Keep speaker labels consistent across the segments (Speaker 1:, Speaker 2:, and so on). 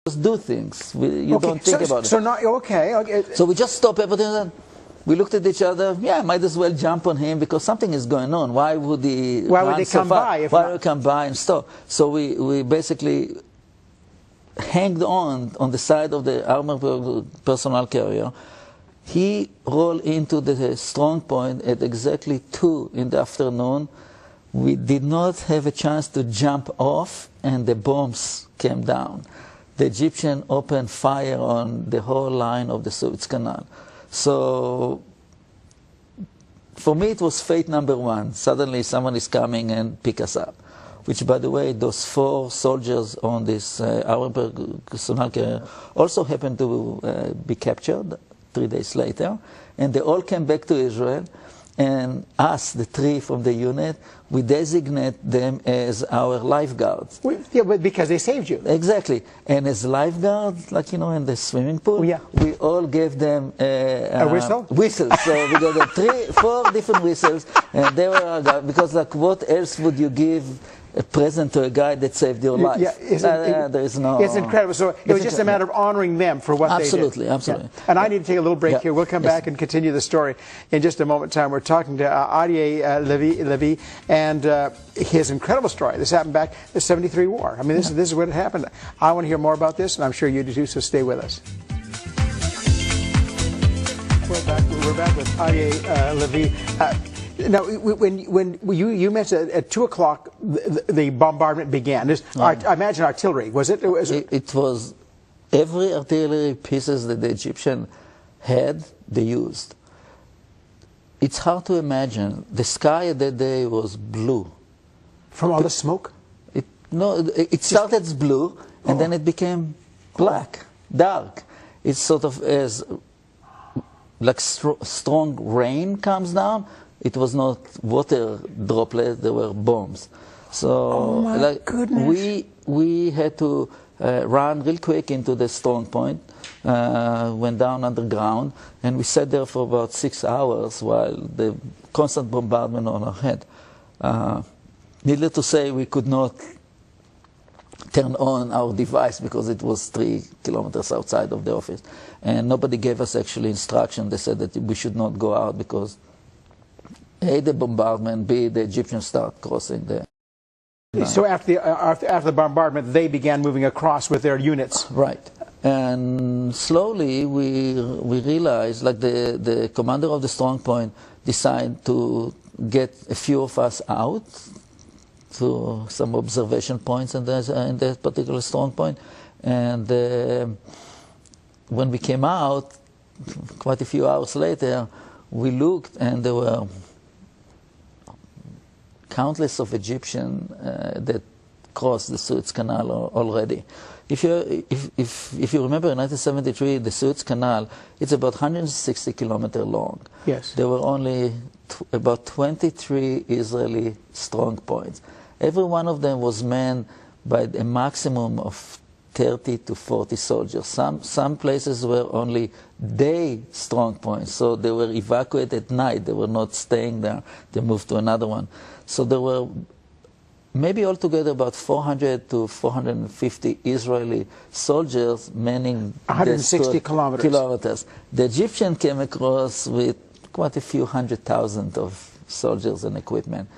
Speaker 1: just do things. You don't think about it.
Speaker 2: So not okay.
Speaker 1: So we just stop everything. We looked at each other. Yeah, might as well jump on him because something is going on. Why would he?
Speaker 2: Why would they come by?
Speaker 1: Why would they come by and stop? So we basically hanged on the side of the armored personnel carrier. He rolled into the strong point at exactly 2 in the afternoon. We did not have a chance to jump off, and the bombs came down. The Egyptian opened fire on the whole line of the Suez Canal. So for me, it was fate number 1. Suddenly someone is coming and pick us up. Which, by the way, those 4 soldiers on this armored personnel carrier also happened to be captured 3 days later. And they all came back to Israel. And us, the 3 from the unit, we designate them as our lifeguards.
Speaker 2: Yeah, but because they saved you.
Speaker 1: Exactly. And as lifeguards, like, you know, in the swimming pool, we all gave them
Speaker 2: a whistle?
Speaker 1: Whistles. So we gave them 4 different whistles. And they were our guys, because, like, what else would you give a present to a guy that saved your life?
Speaker 2: Yeah,
Speaker 1: there is no...
Speaker 2: It's incredible. So it was just a matter of honoring them for what they did.
Speaker 1: Absolutely.
Speaker 2: Yeah. And I need to take a little break here. We'll come back and continue the story in just a moment in time. We're talking to Aryeh Levy and his incredible story. This happened back in the 73 war. I mean, this is when it happened. I want to hear more about this, and I'm sure you do too, so stay with us. We're back with Aryeh Levy. Now, when you mentioned at 2 o'clock the bombardment began. I imagine artillery, was it?
Speaker 1: It was every artillery pieces that the Egyptian had, they used. It's hard to imagine. The sky that day was blue.
Speaker 2: From all the smoke?
Speaker 1: It started as blue, and then it became black, dark. It's sort of as like strong rain comes down. It was not water droplets, there were bombs. So
Speaker 2: goodness.
Speaker 1: we had to run real quick into the strong point, went down underground, and we sat there for about 6 hours while the constant bombardment on our head. Needless to say, we could not turn on our device because it was 3 kilometers outside of the office. And nobody gave us actually instruction. They said that we should not go out because A, the bombardment, B, the Egyptians start crossing the...
Speaker 2: So after the bombardment, they began moving across with their units.
Speaker 1: Right. And slowly we realized, like the commander of the strong point decided to get a few of us out to some observation points in that particular strong point. And when we came out, quite a few hours later, we looked and there were countless of Egyptians that crossed the Suez Canal already. If you remember in 1973, the Suez Canal, it's about 160 kilometers long.
Speaker 2: Yes.
Speaker 1: There were only about 23 Israeli strong points. Every one of them was manned by a maximum of 30 to 40 soldiers. Some places were only day strong points, so they were evacuated at night. They were not staying there. They moved to another one. So there were maybe altogether about 400 to 450 Israeli soldiers manning
Speaker 2: 160 kilometers.
Speaker 1: The Egyptian came across with quite a few 100,000 of soldiers and equipment.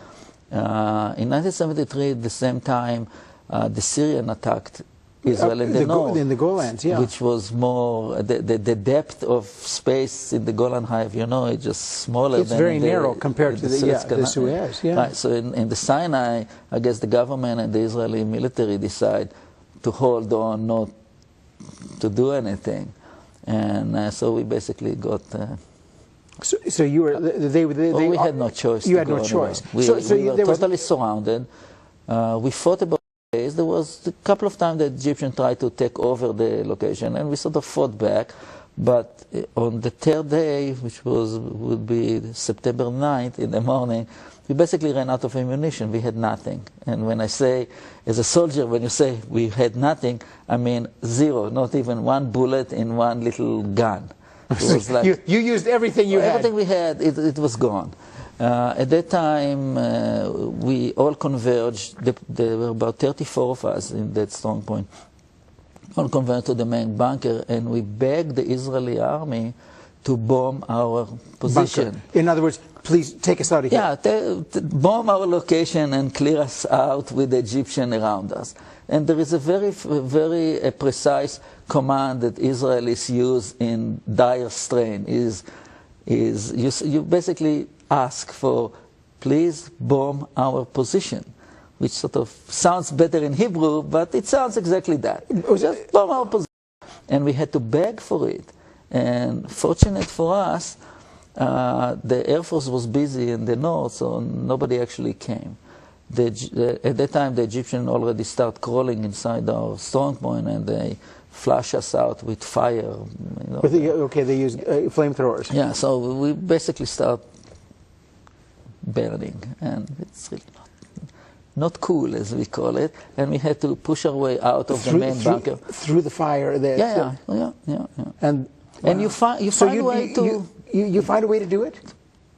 Speaker 1: In 1973, at the same time, the Syrian attacked Israel in the north,
Speaker 2: in the Golans, yeah,
Speaker 1: which was more the depth of space in the Golan Heights. You know, it's just smaller.
Speaker 2: It's very narrow compared to the Suez. Yeah.
Speaker 1: Right. So in the Sinai, I guess the government and the Israeli military decide to hold on, not to do anything, and so we basically got.
Speaker 2: So you were
Speaker 1: we had no choice.
Speaker 2: You had no choice.
Speaker 1: We were totally surrounded. We fought about. There was a couple of times that Egyptians tried to take over the location, and we sort of fought back. But on the 3rd day, which would be September 9th in the morning, we basically ran out of ammunition. We had nothing. And when I say, as a soldier, when you say we had nothing, I mean 0, not even 1 bullet in 1 little gun. It was like,
Speaker 2: you used everything you had.
Speaker 1: Everything we had, it was gone. At that time, we all converged. There were about 34 of us in that strong point. on convert to the main bunker, and we begged the Israeli army to bomb our position.
Speaker 2: Bunker. In other words, please take us out of here.
Speaker 1: Yeah, bomb our location and clear us out with the Egyptian around us. And there is a very precise command that Israelis use in dire strain. You basically ask for, please bomb our position, which sort of sounds better in Hebrew, but it sounds exactly that. Just bomb our position. And we had to beg for it. And fortunate for us, the Air Force was busy in the north, so nobody actually came. At that time, the Egyptians already start crawling inside our strong point, and they flush us out with fire.
Speaker 2: Okay, they use flamethrowers.
Speaker 1: Yeah, so we basically start burning, and it's really not cool, as we call it, and we had to push our way out of the main bunker.
Speaker 2: Through the fire.
Speaker 1: Yeah. And you find a way to...
Speaker 2: You find a way to do it?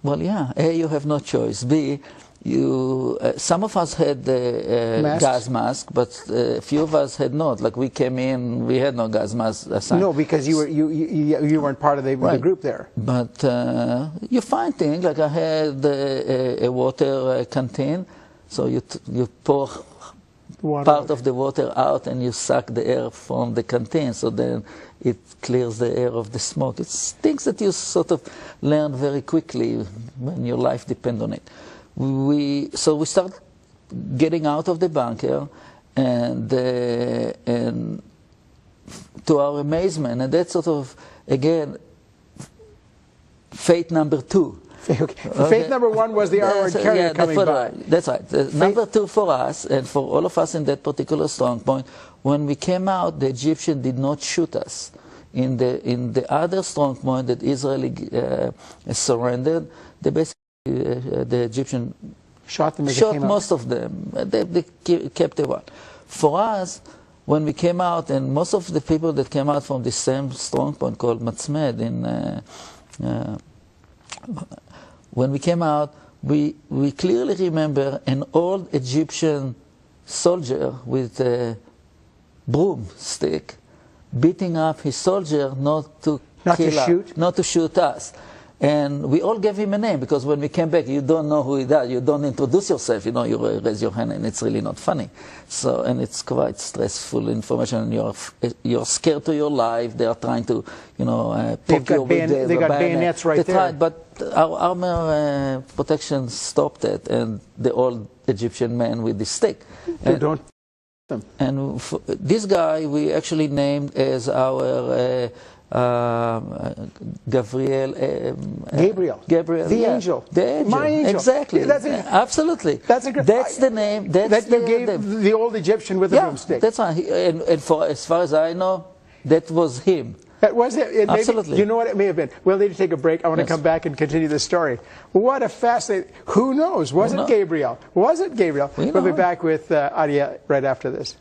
Speaker 1: Well, yeah. A, you have no choice. B, some of us had gas mask, but a few of us had not. Like we came in, we had no gas mask assigned.
Speaker 2: No, because you weren't part of the group there.
Speaker 1: But you find things, like I had a water canteen, so you pour part of the water out and you suck the air from the canteen, so then it clears the air of the smoke. It's things that you sort of learn very quickly when your life depends on it. So we start getting out of the bunker, and to our amazement, and that's sort of, again, fate number 2.
Speaker 2: Fate number 1 was the armored carrier coming by.
Speaker 1: That's right. Number 2 for us, and for all of us in that particular strong point, when we came out, the Egyptians did not shoot us. In the other strong point that Israel surrendered, the Egyptian
Speaker 2: shot them as
Speaker 1: shot
Speaker 2: they came
Speaker 1: most of them. They kept the one. For us, when we came out, and most of the people that came out from the same strong point called Matzmed, when we came out, we clearly remember an old Egyptian soldier with a broomstick beating up his soldier not to shoot us. And we all gave him a name, because when we came back, you don't know who he is. You don't introduce yourself. You raise your hand, and it's really not funny. So, and it's quite stressful information. And you're scared to your life. They are trying to, poke you with
Speaker 2: they got bayonets right there.
Speaker 1: Tried, but our armor protection stopped it, and the old Egyptian man with the stick. And this guy we actually named as our Gabriel,
Speaker 2: the angel, my angel.
Speaker 1: Exactly. Absolutely.
Speaker 2: That's incredible.
Speaker 1: That's the name. That's
Speaker 2: you gave the old Egyptian with the broomstick.
Speaker 1: That's right. And as far as I know, that was him.
Speaker 2: That was it.
Speaker 1: Absolutely.
Speaker 2: You know what it may have been. We'll need to take a break. I want to come back and continue the story. What a fascinating... Who knows? Was it Gabriel? Was it Gabriel? We'll be back with Adia right after this.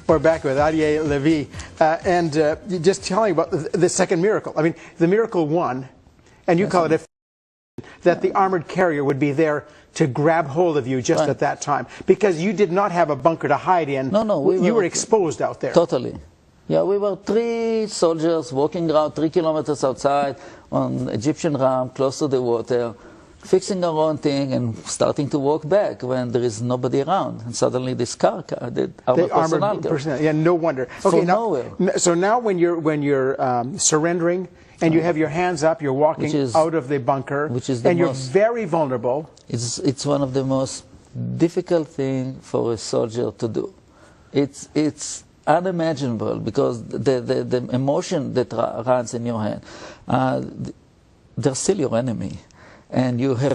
Speaker 2: We're back with Adia Levi, and just telling about the second miracle. I mean, the miracle 1, and you call it that the armored carrier would be there to grab hold of you just at that time, because you did not have a bunker to hide in.
Speaker 1: No,
Speaker 2: you were exposed out there.
Speaker 1: Totally. Yeah, we were 3 soldiers walking around 3 kilometers outside on Egyptian ramp, close to the water, fixing our own thing and starting to walk back when there is nobody around. And suddenly this car, the armored personnel.
Speaker 2: Yeah, no wonder. Okay, so now when you're surrendering and you have your hands up, you're walking out of the bunker, and you're very vulnerable.
Speaker 1: It's one of the most difficult things for a soldier to do. It's unimaginable, because the emotion that runs in your head, they're still your enemy. And you have